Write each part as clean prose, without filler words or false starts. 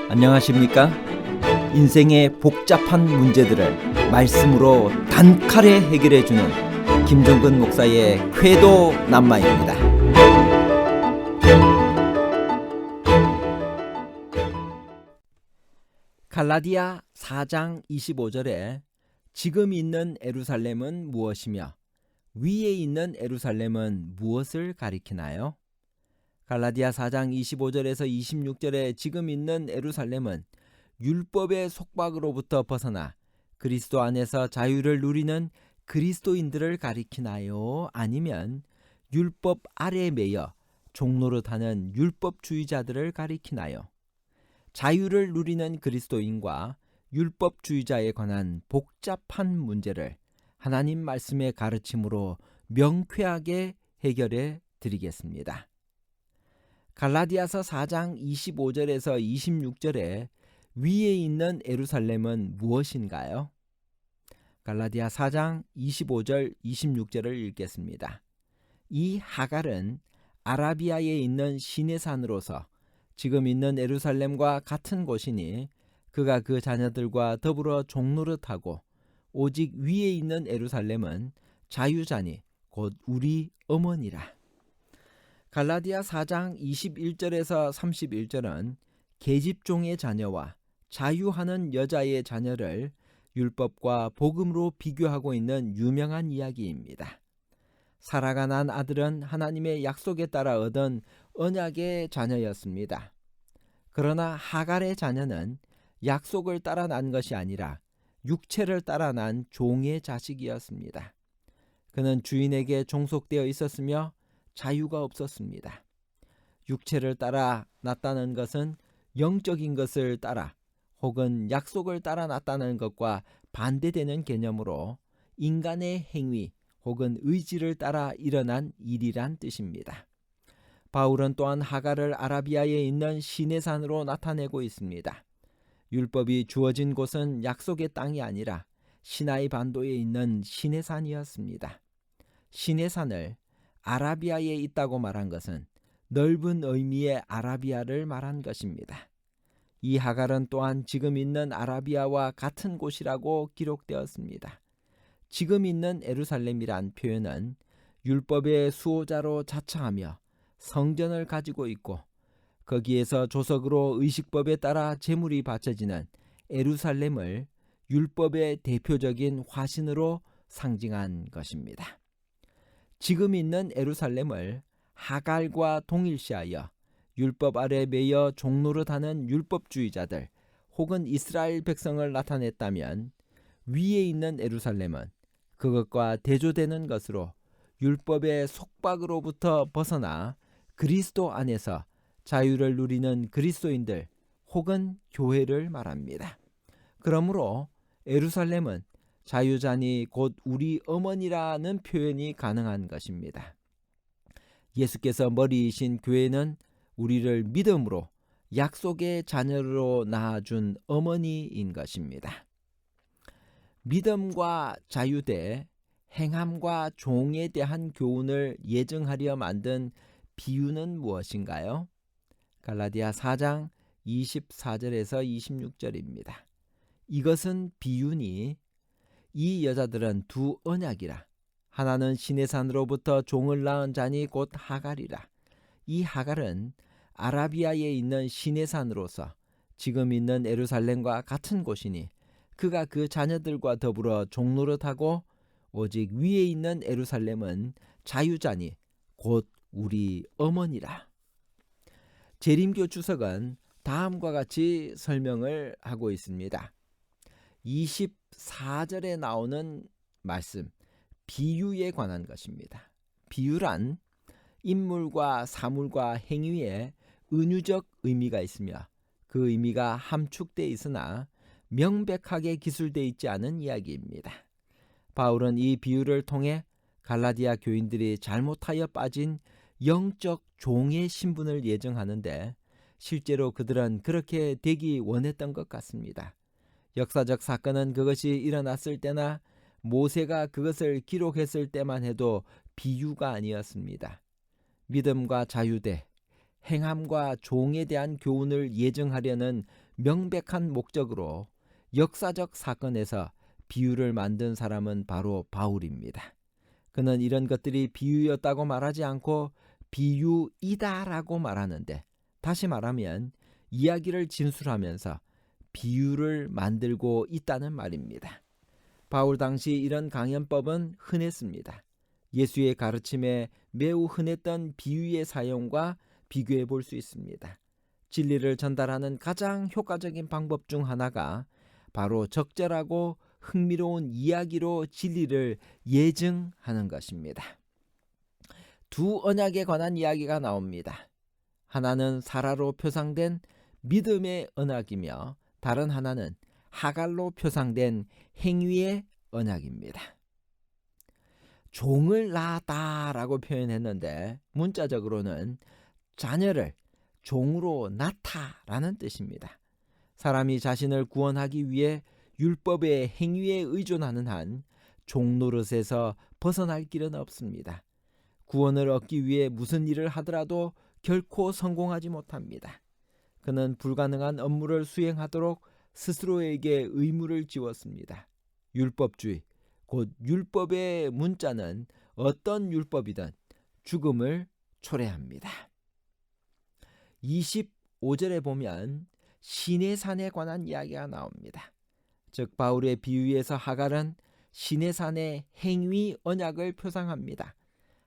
안녕하십니까? 인생의 복잡한 문제들을 말씀으로 단칼에 해결해주는 김종근 목사의 쾌도 남마입니다. 갈라디아 4장 25절에 지금 있는 예루살렘은 무엇이며 위에 있는 예루살렘은 무엇을 가리키나요? 갈라디아 4장 25절에서 26절에 지금 있는 예루살렘은 율법의 속박으로부터 벗어나 그리스도 안에서 자유를 누리는 그리스도인들을 가리키나요? 아니면 율법 아래에 매여 종노릇하는 율법주의자들을 가리키나요? 자유를 누리는 그리스도인과 율법주의자에 관한 복잡한 문제를 하나님 말씀의 가르침으로 명쾌하게 해결해 드리겠습니다. 갈라디아서 4장 25절에서 26절에 위에 있는 예루살렘은 무엇인가요? 갈라디아 4장 25절 26절을 읽겠습니다. 이 하갈은 아라비아에 있는 시내산으로서 지금 있는 예루살렘과 같은 곳이니 그가 그 자녀들과 더불어 종노릇하고 오직 위에 있는 예루살렘은 자유자니 곧 우리 어머니라. 갈라디아 4장 21절에서 31절은 계집종의 자녀와 자유하는 여자의 자녀를 율법과 복음으로 비교하고 있는 유명한 이야기입니다. 사라가 난 아들은 하나님의 약속에 따라 얻은 언약의 자녀였습니다. 그러나 하갈의 자녀는 약속을 따라 난 것이 아니라 육체를 따라 난 종의 자식이었습니다. 그는 주인에게 종속되어 있었으며 자유가 없었습니다. 육체를 따라 났다는 것은 영적인 것을 따라 혹은 약속을 따라 났다는 것과 반대되는 개념으로 인간의 행위 혹은 의지를 따라 일어난 일이란 뜻입니다. 바울은 또한 하갈을 아라비아에 있는 시내산으로 나타내고 있습니다. 율법이 주어진 곳은 약속의 땅이 아니라 시나이 반도에 있는 시내산이었습니다. 시내산을 아라비아에 있다고 말한 것은 넓은 의미의 아라비아를 말한 것입니다. 이 하갈은 또한 지금 있는 아라비아와 같은 곳이라고 기록되었습니다. 지금 있는 예루살렘이란 표현은 율법의 수호자로 자처하며 성전을 가지고 있고 거기에서 조석으로 의식법에 따라 제물이 바쳐지는 예루살렘을 율법의 대표적인 화신으로 상징한 것입니다. 지금 있는 예루살렘을 하갈과 동일시하여 율법 아래 매여 종노릇하는 율법주의자들 혹은 이스라엘 백성을 나타냈다면 위에 있는 예루살렘은 그것과 대조되는 것으로 율법의 속박으로부터 벗어나 그리스도 안에서 자유를 누리는 그리스도인들 혹은 교회를 말합니다. 그러므로 예루살렘은 자유자니 곧 우리 어머니라는 표현이 가능한 것입니다. 예수께서 머리이신 교회는 우리를 믿음으로 약속의 자녀로 낳아준 어머니인 것입니다. 믿음과 자유 대 행함과 종에 대한 교훈을 예증하려 만든 비유는 무엇인가요? 갈라디아 4장 24절에서 26절입니다. 이것은 비유니 이 여자들은 두 언약이라. 하나는 시내산으로부터 종을 낳은 자니 곧 하갈이라. 이 하갈은 아라비아에 있는 시내산으로서 지금 있는 예루살렘과 같은 곳이니 그가 그 자녀들과 더불어 종노릇하고 오직 위에 있는 예루살렘은 자유자니 곧 우리 어머니라. 재림교 주석은 다음과 같이 설명을 하고 있습니다. 24절에 나오는 말씀, 비유에 관한 것입니다. 비유란 인물과 사물과 행위에 은유적 의미가 있으며 그 의미가 함축되어 있으나 명백하게 기술되어 있지 않은 이야기입니다. 바울은 이 비유를 통해 갈라디아 교인들이 잘못하여 빠진 영적 종의 신분을 예정하는데 실제로 그들은 그렇게 되기 원했던 것 같습니다. 역사적 사건은 그것이 일어났을 때나 모세가 그것을 기록했을 때만 해도 비유가 아니었습니다. 믿음과 자유 대 행함과 종에 대한 교훈을 예증하려는 명백한 목적으로 역사적 사건에서 비유를 만든 사람은 바로 바울입니다. 그는 이런 것들이 비유였다고 말하지 않고 비유이다라고 말하는데, 다시 말하면 이야기를 진술하면서 비유를 만들고 있다는 말입니다. 바울 당시 이런 강연법은 흔했습니다. 예수의 가르침에 매우 흔했던 비유의 사용과 비교해 볼 수 있습니다. 진리를 전달하는 가장 효과적인 방법 중 하나가 바로 적절하고 흥미로운 이야기로 진리를 예증하는 것입니다. 두 언약에 관한 이야기가 나옵니다. 하나는 사라로 표상된 믿음의 언약이며 다른 하나는 하갈로 표상된 행위의 언약입니다. 종을 낳았다라고 표현했는데 문자적으로는 자녀를 종으로 낳다라는 뜻입니다. 사람이 자신을 구원하기 위해 율법의 행위에 의존하는 한 종노릇에서 벗어날 길은 없습니다. 구원을 얻기 위해 무슨 일을 하더라도 결코 성공하지 못합니다. 그는 불가능한 업무를 수행하도록 스스로에게 의무를 지웠습니다. 율법주의, 곧 율법의 문자는 어떤 율법이든 죽음을 초래합니다. 25절에 보면 시내산에 관한 이야기가 나옵니다. 즉 바울의 비유에서 하갈은 시내산의 행위 언약을 표상합니다.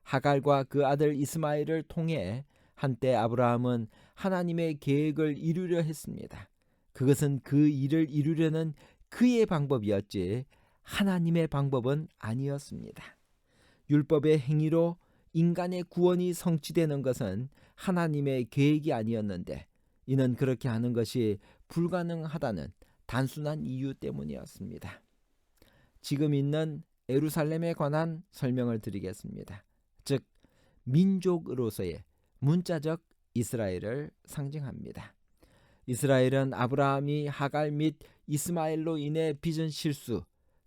하갈과 그 아들 이스마엘을 통해 한때 아브라함은 하나님의 계획을 이루려 했습니다. 그것은 그 일을 이루려는 그의 방법이었지 하나님의 방법은 아니었습니다. 율법의 행위로 인간의 구원이 성취되는 것은 하나님의 계획이 아니었는데 이는 그렇게 하는 것이 불가능하다는 단순한 이유 때문이었습니다. 지금 있는 예루살렘에 관한 설명을 드리겠습니다. 즉 민족으로서의 문자적 이스라엘을 상징합니다. 이스라엘은 아브라함이 하갈 및 이스마엘로 인해 빚은 실수,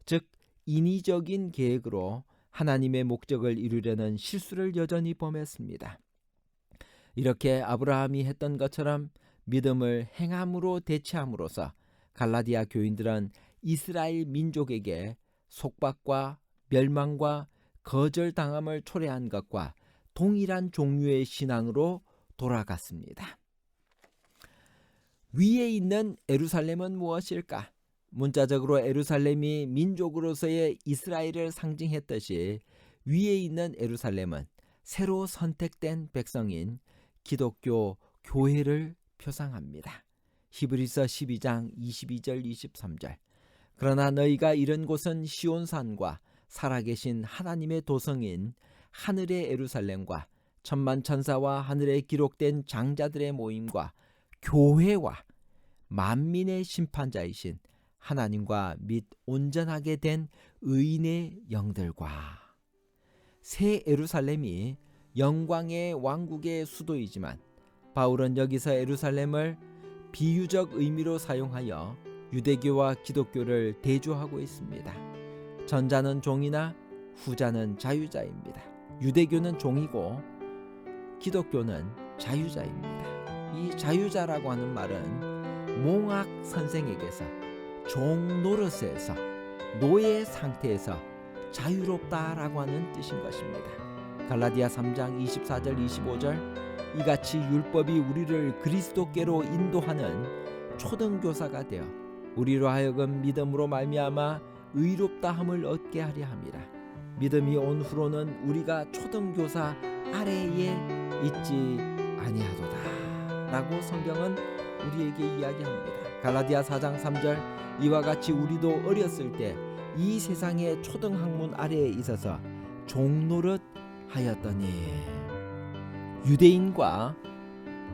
즉 인위적인 계획으로 하나님의 목적을 이루려는 실수를 여전히 범했습니다. 이렇게 아브라함이 했던 것처럼 믿음을 행함으로 대체함으로써 갈라디아 교인들은 이스라엘 민족에게 속박과 멸망과 거절당함을 초래한 것과 동일한 종류의 신앙으로 돌아갔습니다. 위에 있는 예루살렘은 무엇일까? 문자적으로 예루살렘이 민족으로서의 이스라엘을 상징했듯이 위에 있는 예루살렘은 새로 선택된 백성인 기독교 교회를 표상합니다. 히브리서 12장 22절 23절. 그러나 너희가 이른 곳은 시온산과 살아계신 하나님의 도성인 하늘의 예루살렘과 천만 천사와 하늘에 기록된 장자들의 모임과 교회와 만민의 심판자이신 하나님과 및 온전하게 된 의인의 영들과. 새 예루살렘이 영광의 왕국의 수도이지만 바울은 여기서 예루살렘을 비유적 의미로 사용하여 유대교와 기독교를 대조하고 있습니다. 전자는 종이나 후자는 자유자입니다. 유대교는 종이고 기독교는 자유자입니다. 이 자유자라고 하는 말은 몽학 선생에게서 종 노릇에서 노예 상태에서 자유롭다라고 하는 뜻인 것입니다. 갈라디아 3장 24절 25절. 이같이 율법이 우리를 그리스도께로 인도하는 초등교사가 되어 우리로 하여금 믿음으로 말미암아 의롭다함을 얻게 하려 함이라. 믿음이 온 후로는 우리가 초등교사 아래에 있지 아니하도다 라고 성경은 우리에게 이야기합니다. 갈라디아 4장 3절. 이와 같이 우리도 어렸을 때 이 세상의 초등학문 아래에 있어서 종노릇 하였더니. 유대인과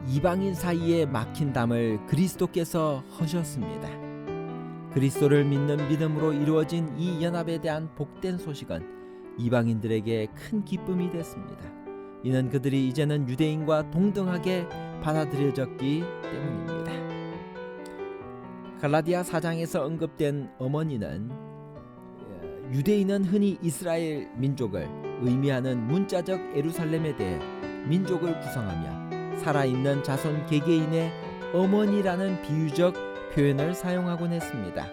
이방인 사이에 막힌 담을 그리스도께서 허셨습니다. 그리스도를 믿는 믿음으로 이루어진 이 연합에 대한 복된 소식은 이방인들에게 큰 기쁨이 됐습니다. 이는 그들이 이제는 유대인과 동등하게 받아들여졌기 때문입니다. 갈라디아 4장에서 언급된 어머니는 유대인은 흔히 이스라엘 민족을 의미하는 문자적 예루살렘에 대해 민족을 구성하며 살아있는 자손 개개인의 어머니라는 비유적 표현을 사용하곤 했습니다.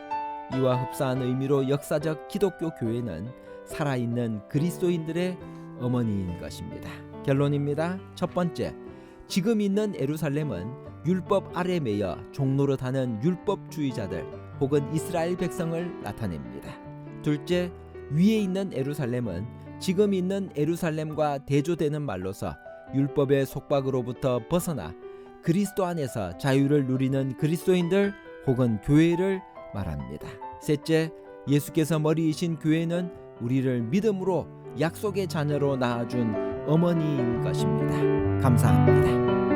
이와 흡사한 의미로 역사적 기독교 교회는 살아있는 그리스도인들의 어머니인 것입니다. 결론입니다. 첫 번째, 지금 있는 예루살렘은 율법 아래 매여 종노릇하는 율법주의자들 혹은 이스라엘 백성을 나타냅니다. 둘째, 위에 있는 예루살렘은 지금 있는 예루살렘과 대조되는 말로서 율법의 속박으로부터 벗어나 그리스도 안에서 자유를 누리는 그리스도인들 혹은 교회를 말합니다. 셋째, 예수께서 머리이신 교회는 우리를 믿음으로 약속의 자녀로 낳아준 어머니인 것입니다. 감사합니다.